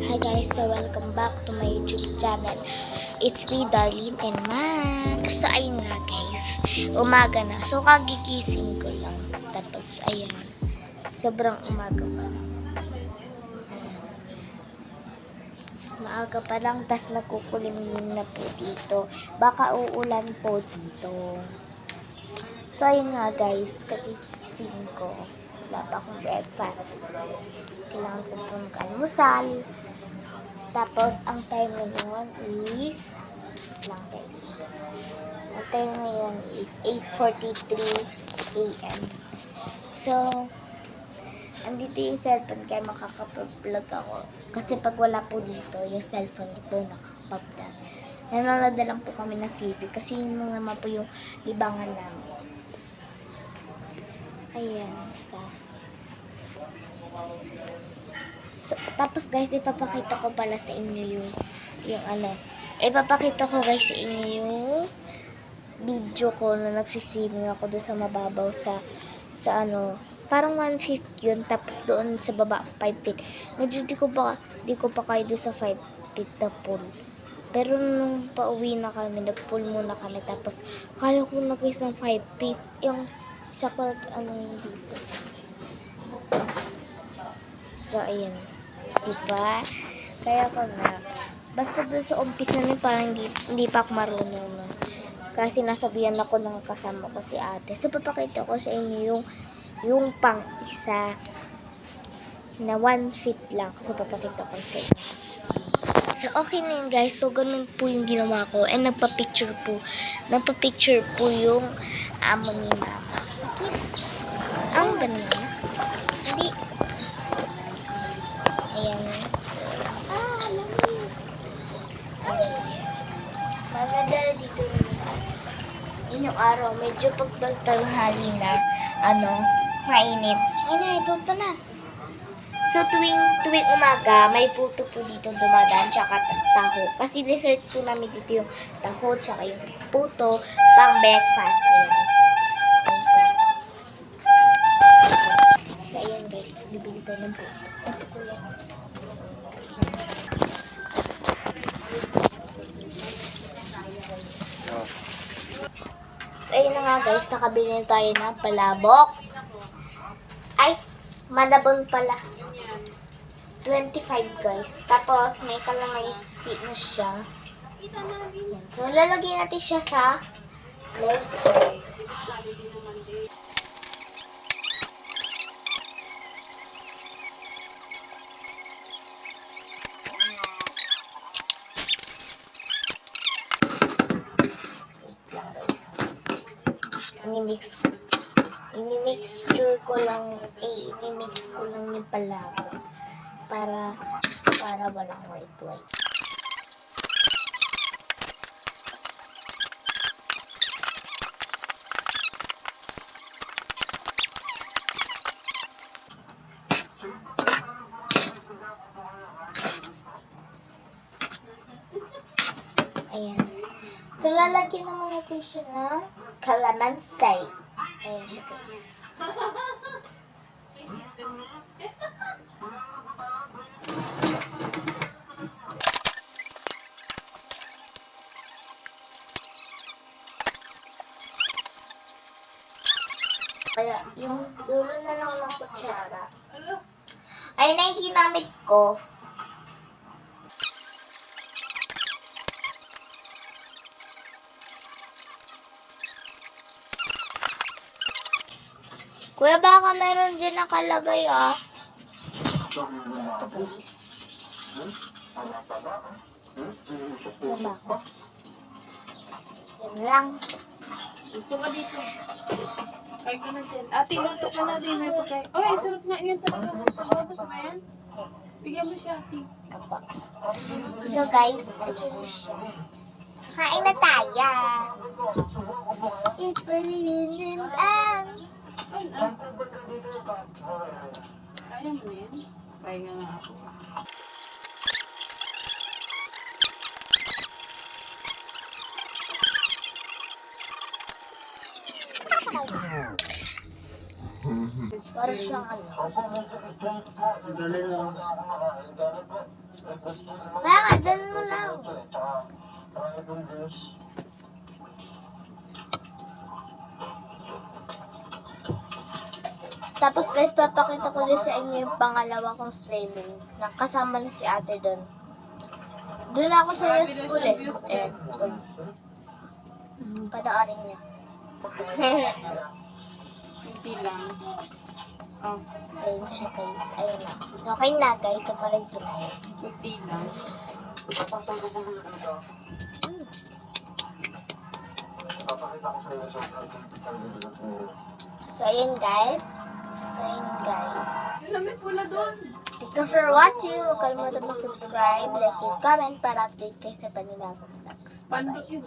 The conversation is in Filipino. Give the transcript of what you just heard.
Hi guys, so welcome back to my YouTube channel. It's me, Darlene and Max. So ayun nga guys, umaga na. So kagigising ko lang. Tapos ayan, sobrang umaga pa lang. Maaga pa lang, tas nagkukulimlim na po dito. Baka uulan po dito. So ayun nga guys, kagigising ko. Wala pa akong breakfast. Kailangan ko po mag-almusal. Tapos, ang time ngayon is, lang guys. Ang time ngayon is 8:43 a.m. So, andito yung cellphone kaya makakapag-vlog ako. Kasi pag wala po dito, yung cellphone ko po nakakapag-vlog. Nanonood na lang po kami ng TV kasi yun lang naman po yung libangan namin. Ayan, isa. So, tapos guys, ipapakita ko pala sa inyo yung ipapakita ko guys sa inyo yung video ko na nagsiswimming ako doon sa mababaw sa parang 1 feet yun, tapos doon sa baba 5 feet. Medyo di ko pa kayo doon sa 5 feet na pool. Pero nung pauwi na kami, nag-pool muna kami, tapos kaya ko na guys ng 5 feet, yung sa yung dito. So, ayan. Diba? Kaya ko na. Basta doon sa umpisa na parang hindi pa ako marunong. No? Kasi nasabihan ako ng kasama ko si ate. So, papakita ko sa inyo yung pang isa na 1 feet lang. So, papakita ko sa inyo. So, okay na yun guys. So, ganun po yung ginawa ko. And nagpa-picture po yung amo ni mama. Ang ganda. Hindi. Ayan. Maganda dito yun yung araw. Medyo pagtanghali na, mainit. Ay na, puto na. So, tuwing umaga, may puto po dito dumadaan, tsaka taho. Kasi dessert po namin dito yung taho, tsaka yung puto, pang breakfast. Ayan. So, ayan guys, bibili tayo ng puto. At si kuya. So, ayun na nga guys, nakabili tayo ng palabok. Ay, manabon pala. 25 guys. Tapos, may kalamansi na siya. Yan. So, lalagyan natin siya sa left. Imimixture ko lang yung palabok para walang white. Ayan. So, lalagyan naman natin siya ng kalamansi. Ayan siya guys. Kaya, yung dulo na lang ng kutsara. Ay, na yung ginamit ko. Kuya, baka meron dyan nakalagay, Ito guys. Sa bako. Yan lang. Ito ka dito. Kaya ka na dyan. Ate, luto ka na din. May pagkain. Ay, sarap nga yan talaga. Gusto mo yan? Bigyan mo siya, ate. So guys, kain na tayo. Ipalilin ang Kaya mo na yan? Kaya nga ako. para siyang Dali lang. Kaya nga, dyan mo lang. Tapos guys, papakita ko din sa inyo yung pangalawa kong swimming. Nakasama na si ate doon. Doon ako sa school eh. Eh, panoorin niya. Hindi lang. Oh, Ayun siya guys. Ayun na. Okay na guys. Sa parang ito. hindi lang. So ayun guys. Alam mo pula doon. Thank you for watching. Huwag kalimutan mag-subscribe, like, and comment para update kayo sa panibagong vlogs. Pandot yun.